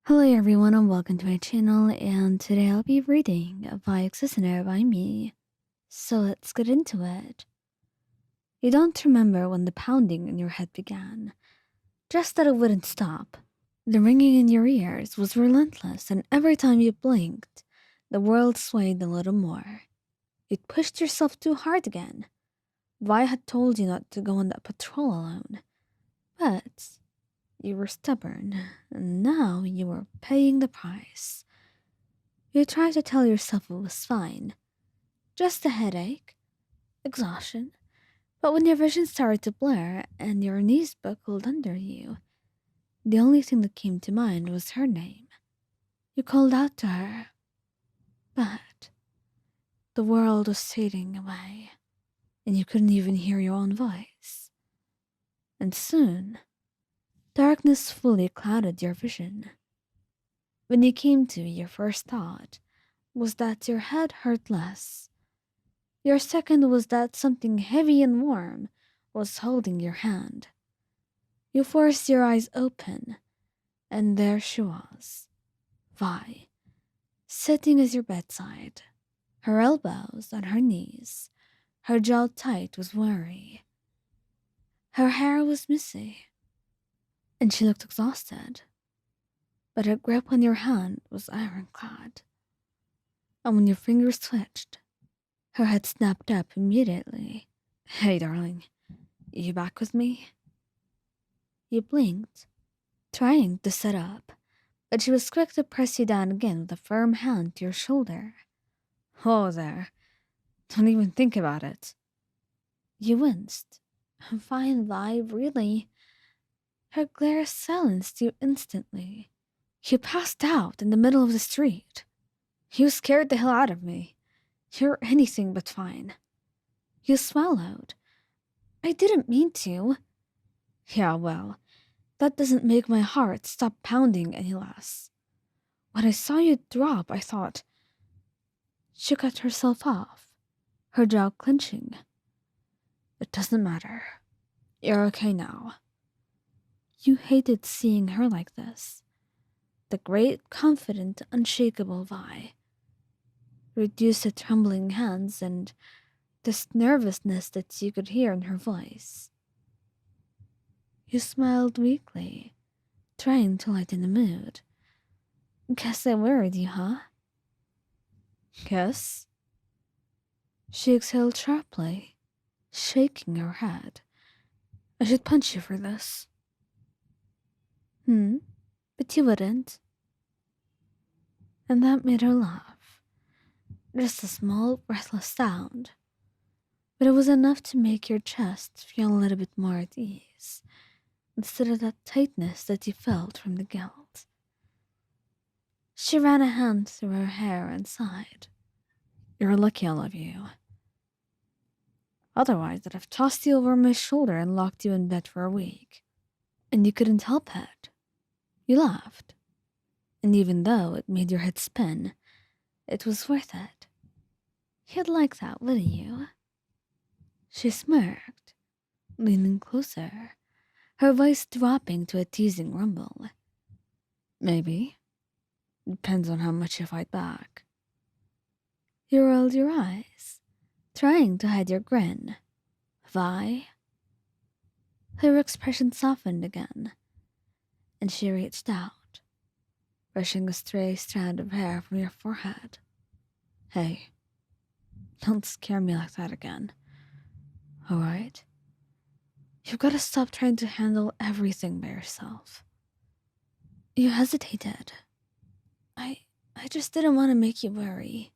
Hello everyone and welcome to my channel, and today I'll be reading by Listener by me. So let's get into it. You don't remember when the pounding in your head began, just that it wouldn't stop. The ringing in your ears was relentless, and every time you blinked, the world swayed a little more. You'd pushed yourself too hard again. Vi had told you not to go on that patrol alone, but you were stubborn, and now you were paying the price. You tried to tell yourself it was fine. Just a headache, exhaustion. But when your vision started to blur and your knees buckled under you, the only thing that came to mind was her name. You called out to her, but the world was fading away, and you couldn't even hear your own voice. And soon, darkness fully clouded your vision. When you came to, your first thought was that your head hurt less. Your second was that something heavy and warm was holding your hand. You forced your eyes open, and there she was, Vi, sitting at your bedside, her elbows on her knees, her jaw tight with worry. Her hair was messy, and she looked exhausted, but her grip on your hand was ironclad. And when your fingers twitched, her head snapped up immediately. "Hey, darling, you back with me?" You blinked, trying to sit up, but she was quick to press you down again with a firm hand to your shoulder. "Oh, there. Don't even think about it." You winced. "I'm fine, Vi, really." Her glare silenced you instantly. You passed out in the middle of the street. You scared the hell out of me. You're anything but fine. You swallowed. "I didn't mean to." "Yeah, well, that doesn't make my heart stop pounding any less. When I saw you drop, I thought..." She cut herself off, her jaw clenching. "It doesn't matter. You're okay now." You hated seeing her like this. The great, confident, unshakable Vi. Reduced to trembling hands and this nervousness that you could hear in her voice. You smiled weakly, trying to lighten the mood. "Guess I worried you, huh?" "Guess?" She exhaled sharply, shaking her head. "I should punch you for this." But you wouldn't." And that made her laugh. Just a small, breathless sound. But it was enough to make your chest feel a little bit more at ease, instead of that tightness that you felt from the guilt. She ran a hand through her hair and sighed. "You're lucky I love you. Otherwise, I'd have tossed you over my shoulder and locked you in bed for a week. And you couldn't help it. You laughed. And even though it made your head spin, it was worth it. You'd like that, wouldn't you?" She smirked, leaning closer, her voice dropping to a teasing rumble. "Maybe. Depends on how much you fight back." You rolled your eyes, trying to hide your grin. "Vi?" Her expression softened again, and she reached out, brushing a stray strand of hair from your forehead. "Hey, don't scare me like that again. All right? You've got to stop trying to handle everything by yourself." You hesitated. I just didn't want to make you worry."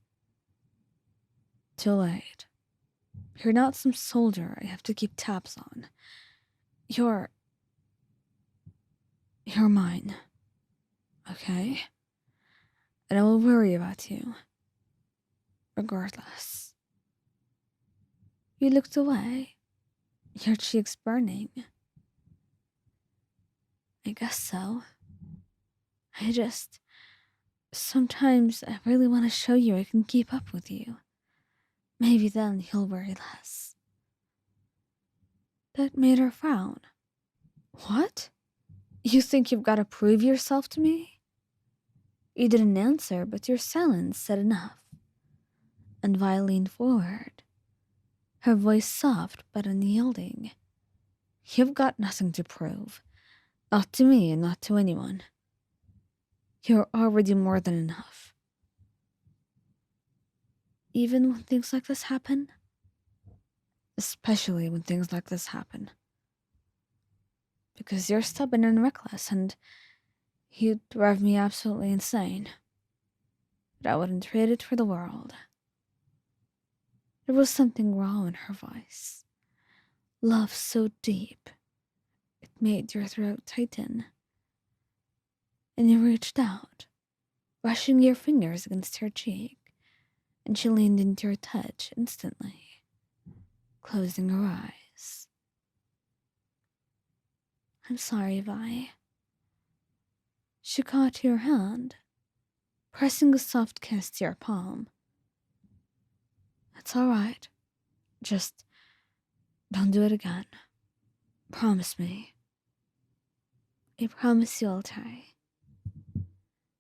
"Too late. You're not some soldier I have to keep tabs on. You're mine. Okay? And I will worry about you. Regardless." You looked away, your cheeks burning. "I guess so. Sometimes I really want to show you I can keep up with you. Maybe then you'll worry less." That made her frown. "What? You think you've got to prove yourself to me?" You didn't answer, but your silence said enough. And Vi leaned forward, her voice soft but unyielding. You've got nothing to prove. Not to me and not to anyone. You're already more than enough. Even when things like this happen? Especially when things like this happen. Because you're stubborn and reckless, and you'd drive me absolutely insane. But I wouldn't trade it for the world. There was something raw in her voice. Love so deep, it made your throat tighten. And you reached out, brushing your fingers against her cheek, and she leaned into your touch instantly, closing her eyes. I'm sorry, Vi. She caught your hand, pressing a soft kiss to your palm. It's all right. Just don't do it again. Promise me. I promise you I'll try.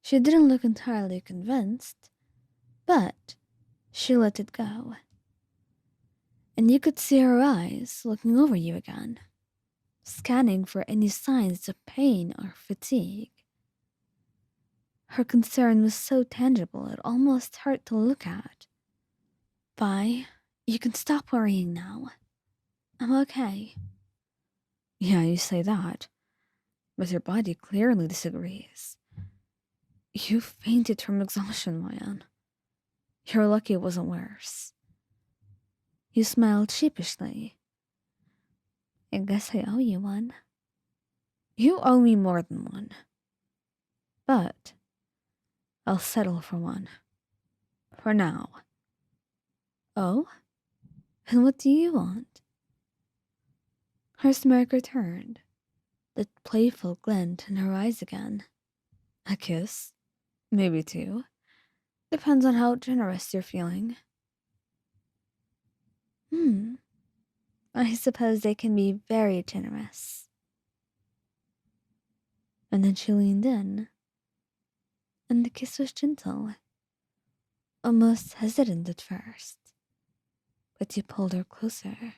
She didn't look entirely convinced, but she let it go. And you could see her eyes looking over you again, scanning for any signs of pain or fatigue. Her concern was so tangible it almost hurt to look at. Vi, you can stop worrying now. I'm okay. Yeah, you say that, but your body clearly disagrees. You fainted from exhaustion, Mayan. You're lucky it wasn't worse. You smiled sheepishly. I guess I owe you one. You owe me more than one. But I'll settle for one. For now. Oh? And what do you want? Her smirk returned, the playful glint in her eyes again. A kiss? Maybe two. Depends on how generous you're feeling. I suppose they can be very generous. And then she leaned in, and the kiss was gentle, almost hesitant at first. But you pulled her closer,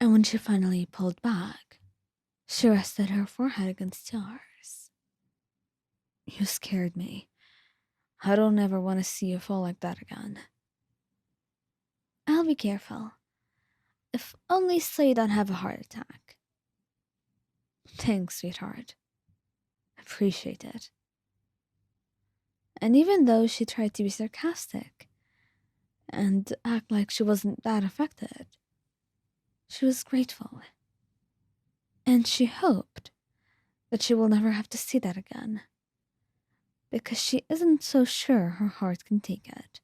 and when she finally pulled back, she rested her forehead against yours. You scared me. I don't ever want to see you fall like that again. I'll be careful. If only so you don't have a heart attack. Thanks, sweetheart. Appreciate it. And even though she tried to be sarcastic and act like she wasn't that affected, she was grateful. And she hoped that she will never have to see that again, because she isn't so sure her heart can take it.